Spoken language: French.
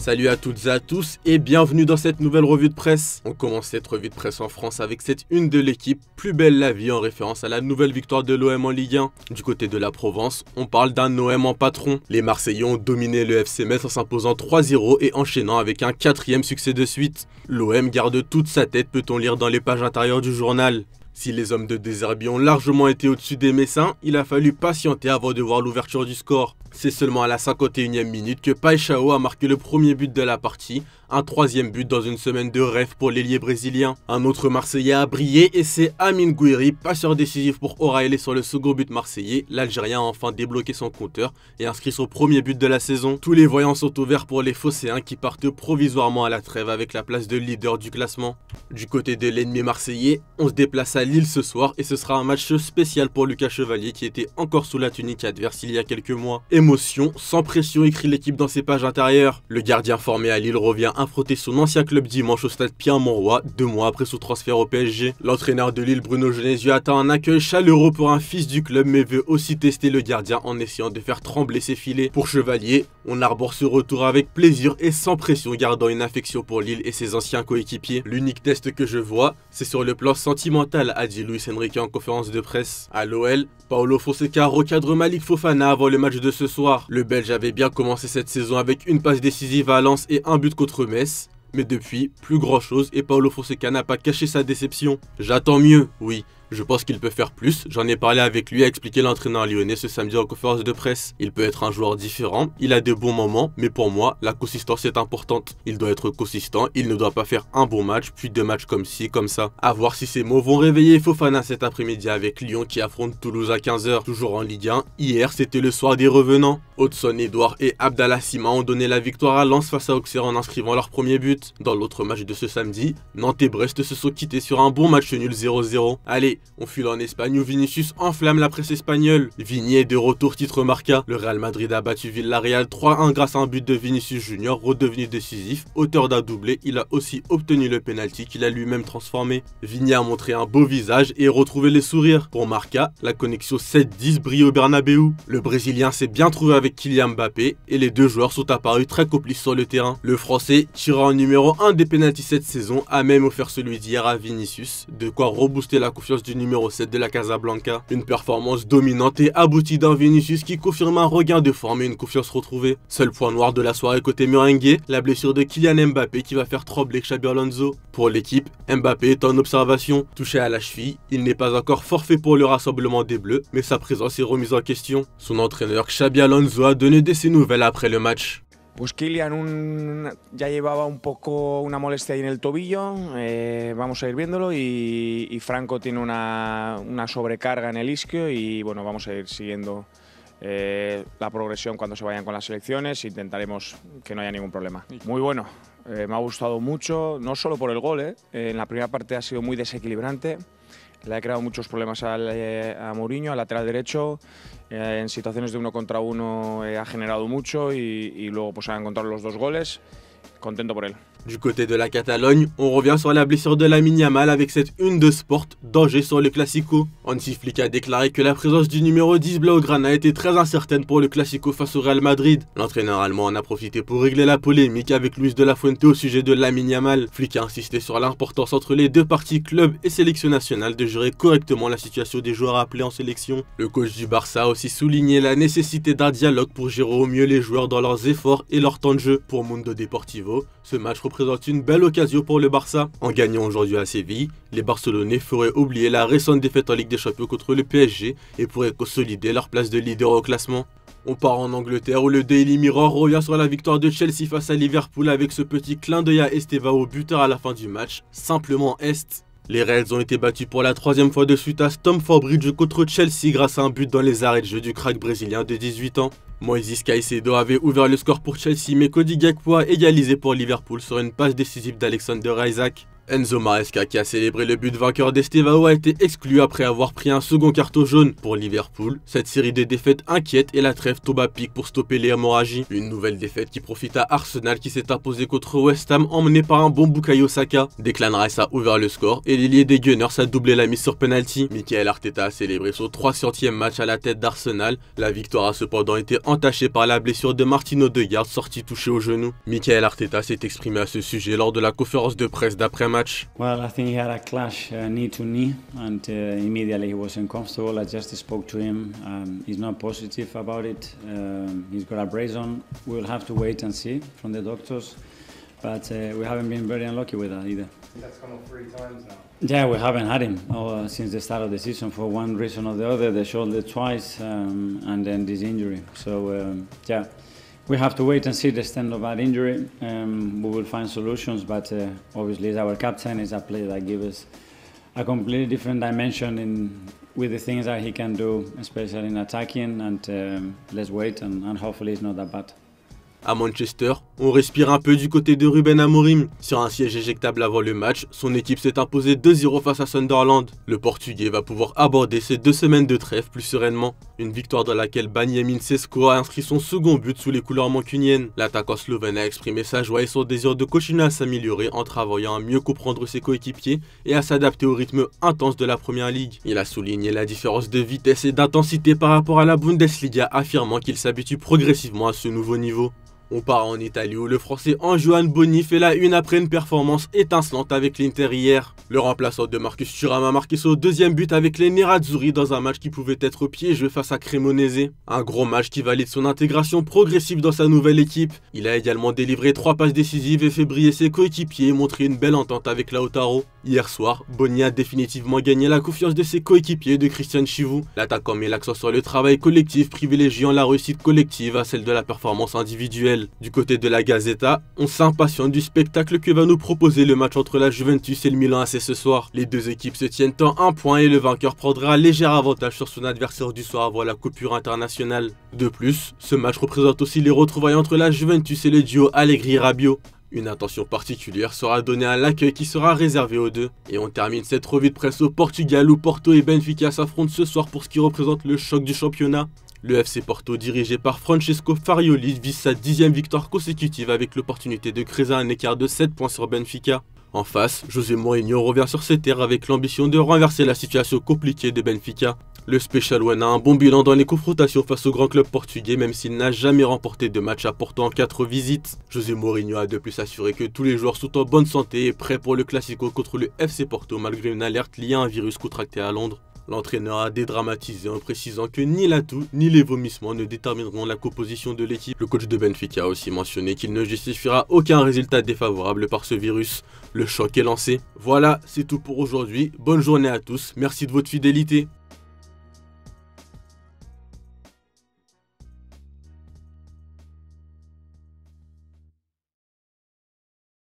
Salut à toutes et à tous et bienvenue dans cette nouvelle revue de presse. On commence cette revue de presse en France avec cette une de l'équipe, plus belle la vie, en référence à la nouvelle victoire de l'OM en Ligue 1. Du côté de la Provence, on parle d'un OM en patron. Les Marseillais ont dominé le FC Metz en s'imposant 3-0 et enchaînant avec un 4e succès de suite. L'OM garde toute sa tête, peut-on lire dans les pages intérieures du journal. Si les hommes de De Zerbi ont largement été au-dessus des Messins, il a fallu patienter avant de voir l'ouverture du score. C'est seulement à la 51e minute que Paixão a marqué le premier but de la partie, un 3e but dans une semaine de rêve pour l'ailier brésilien. Un autre Marseillais a brillé et c'est Amine Gouiri, passeur décisif pour O'Reilly sur le second but marseillais. L'Algérien a enfin débloqué son compteur et inscrit son premier but de la saison. Tous les voyants sont ouverts pour les Phocéens qui partent provisoirement à la trêve avec la place de leader du classement. Du côté de l'ennemi marseillais, on se déplace à Lille ce soir et ce sera un match spécial pour Lucas Chevalier qui était encore sous la tunique adverse il y a quelques mois. Émotion, sans pression, écrit l'équipe dans ses pages intérieures. Le gardien formé à Lille revient affronter son ancien club dimanche au stade Pierre-Mauroy, 2 mois après son transfert au PSG. L'entraîneur de Lille, Bruno Genesio, attend un accueil chaleureux pour un fils du club mais veut aussi tester le gardien en essayant de faire trembler ses filets. Pour Chevalier, on arbore ce retour avec plaisir et sans pression, gardant une affection pour Lille et ses anciens coéquipiers. L'unique test que je vois, c'est sur le plan sentimental, a dit Luis Enrique en conférence de presse. À l'OL, Paulo Fonseca recadre Malik Fofana avant le match de ce soir. Le Belge avait bien commencé cette saison avec une passe décisive à Lens et un but contre Metz. Mais depuis, plus grand chose et Paulo Fonseca n'a pas caché sa déception. J'attends mieux, oui. Je pense qu'il peut faire plus, j'en ai parlé avec lui, a expliqué l'entraîneur lyonnais ce samedi en conférence de presse. Il peut être un joueur différent, il a de bons moments, mais pour moi, la consistance est importante. Il doit être consistant, il ne doit pas faire un bon match, puis 2 matchs comme ci, comme ça. A voir si ces mots vont réveiller Fofana cet après-midi avec Lyon qui affronte Toulouse à 15 h. Toujours en Ligue 1, hier c'était le soir des revenants. Hudson Edouard et Abdallah Sima ont donné la victoire à Lens face à Auxerre en inscrivant leur premier but. Dans l'autre match de ce samedi, Nantes et Brest se sont quittés sur un bon match nul 0-0. Allez, on file en Espagne où Vinicius enflamme la presse espagnole. Vini est de retour, titre Marca. Le Real Madrid a battu Villarreal 3-1 grâce à un but de Vinicius Junior, redevenu décisif. Auteur d'un doublé, il a aussi obtenu le penalty qu'il a lui-même transformé. Vini a montré un beau visage et retrouvé les sourires. Pour Marca, la connexion 7-10 brille au Bernabéu. Le Brésilien s'est bien trouvé avec Kylian Mbappé et les deux joueurs sont apparus très complices sur le terrain. Le Français, tireur en numéro 1 des penaltys cette saison, a même offert celui d'hier à Vinicius, de quoi rebooster la confiance du numéro 7 de la Casablanca. Une performance dominante et aboutie d'un Vinicius qui confirme un regain de forme et une confiance retrouvée. Seul point noir de la soirée côté merengue, la blessure de Kylian Mbappé qui va faire trembler Xabi Alonso. Pour l'équipe, Mbappé est en observation. Touché à la cheville, il n'est pas encore forfait pour le rassemblement des Bleus, mais sa présence est remise en question. Son entraîneur Xabi Alonso a donné de ses nouvelles après le match. Pues Kylian ya llevaba un poco una molestia ahí en el tobillo, vamos a ir viéndolo y Franco tiene una sobrecarga en el isquio y bueno, vamos a ir siguiendo la progresión cuando se vayan con las selecciones, intentaremos que no haya ningún problema. Muy bueno, me ha gustado mucho, no solo por el gol, en la primera parte ha sido muy desequilibrante. Le ha creado muchos problemas a Mourinho, al lateral derecho. En situaciones de 1 contra 1 ha generado mucho y luego pues ha encontrado los 2 goles. Contento por él. Du côté de la Catalogne, on revient sur la blessure de Lamine Yamal avec cette une de Sport, danger sur le Classico. Hansi Flick a déclaré que la présence du numéro 10 Blaugrana était très incertaine pour le Classico face au Real Madrid. L'entraîneur allemand en a profité pour régler la polémique avec Luis de la Fuente au sujet de Lamine Yamal. Flick a insisté sur l'importance entre les deux parties, club et sélection nationale, de gérer correctement la situation des joueurs appelés en sélection. Le coach du Barça a aussi souligné la nécessité d'un dialogue pour gérer au mieux les joueurs dans leurs efforts et leur temps de jeu. Pour Mundo Deportivo, ce match représente une belle occasion pour le Barça. En gagnant aujourd'hui à Séville, les Barcelonais feraient oublier la récente défaite en Ligue des Champions contre le PSG et pourraient consolider leur place de leader au classement. On part en Angleterre où le Daily Mirror revient sur la victoire de Chelsea face à Liverpool avec ce petit clin d'œil à Estevao, buteur à la fin du match, simplement Est. Les Reds ont été battus pour la 3e fois de suite à Stamford Bridge contre Chelsea grâce à un but dans les arrêts de jeu du crack brésilien de 18 ans. Moises Caicedo avait ouvert le score pour Chelsea mais Cody Gakpo a égalisé pour Liverpool sur une passe décisive d'Alexander Isak. Enzo Maresca, qui a célébré le but vainqueur d'Estevao, a été exclu après avoir pris un second carton jaune. Pour Liverpool, cette série de défaites inquiète et la trêve tombe à pic pour stopper les hémorragies. Une nouvelle défaite qui profite à Arsenal qui s'est imposé contre West Ham emmené par un bon Bukayo Saka. Declan Rice a ouvert le score et l'ailier des Gunners a doublé la mise sur penalty. Mikel Arteta a célébré son 300e match à la tête d'Arsenal. La victoire a cependant été entachée par la blessure de Martin Odegaard, sorti touché au genou. Mikel Arteta s'est exprimé à ce sujet lors de la conférence de presse d'après-match. Well, I think he had a clash knee to knee, and immediately he was uncomfortable. I just spoke to him. He's not positive about it. He's got a brace on. We'll have to wait and see from the doctors, but we haven't been very unlucky with that either. That's come up 3 times now. Yeah, we haven't had him since the start of the season for one reason or the other. The shoulder twice, and then this injury. So yeah. We have to wait and see the extent of that injury. We will find solutions, but obviously as our captain is a player that gives us a completely different dimension with the things that he can do, especially in attacking, and let's wait and hopefully it's not that bad. À Manchester, on respire un peu du côté de Ruben Amorim. Sur un siège éjectable avant le match, son équipe s'est imposée 2-0 face à Sunderland. Le Portugais va pouvoir aborder ses 2 semaines de trêve plus sereinement. Une victoire dans laquelle Benjamin Sesko a inscrit son second but sous les couleurs mancuniennes. L'attaquant slovène a exprimé sa joie et son désir de continuer à s'améliorer en travaillant à mieux comprendre ses coéquipiers et à s'adapter au rythme intense de la Première Ligue. Il a souligné la différence de vitesse et d'intensité par rapport à la Bundesliga, affirmant qu'il s'habitue progressivement à ce nouveau niveau. On part en Italie où le français Antoine Boni fait la une après une performance étincelante avec l'Inter hier. Le remplaçant de Marcus Thuram a marqué son 2e but avec les Nerazzurri dans un match qui pouvait être piégeux face à Cremonese. Un gros match qui valide son intégration progressive dans sa nouvelle équipe. Il a également délivré 3 passes décisives et fait briller ses coéquipiers et montré une belle entente avec Lautaro. Hier soir, Boni a définitivement gagné la confiance de ses coéquipiers et de Christian Chivu. L'attaquant met l'accent sur le travail collectif, privilégiant la réussite collective à celle de la performance individuelle. Du côté de la Gazzetta, on s'impatiente du spectacle que va nous proposer le match entre la Juventus et le Milan AC ce soir. Les deux équipes se tiennent en 1 point et le vainqueur prendra un léger avantage sur son adversaire du soir avant la coupure internationale. De plus, ce match représente aussi les retrouvailles entre la Juventus et le duo Allegri-Rabiot. Une attention particulière sera donnée à l'accueil qui sera réservé aux deux. Et on termine cette revue de presse au Portugal où Porto et Benfica s'affrontent ce soir pour ce qui représente le choc du championnat. Le FC Porto, dirigé par Francesco Farioli, vise sa 10e victoire consécutive avec l'opportunité de creuser un écart de 7 points sur Benfica. En face, José Mourinho revient sur ses terres avec l'ambition de renverser la situation compliquée de Benfica. Le Special One a un bon bilan dans les confrontations face au grand club portugais même s'il n'a jamais remporté de match à Porto en 4 visites. José Mourinho a de plus assuré que tous les joueurs sont en bonne santé et prêts pour le Classico contre le FC Porto malgré une alerte liée à un virus contracté à Londres. L'entraîneur a dédramatisé en précisant que ni l'atout ni les vomissements ne détermineront la composition de l'équipe. Le coach de Benfica a aussi mentionné qu'il ne justifiera aucun résultat défavorable par ce virus. Le choc est lancé. Voilà, c'est tout pour aujourd'hui. Bonne journée à tous. Merci de votre fidélité.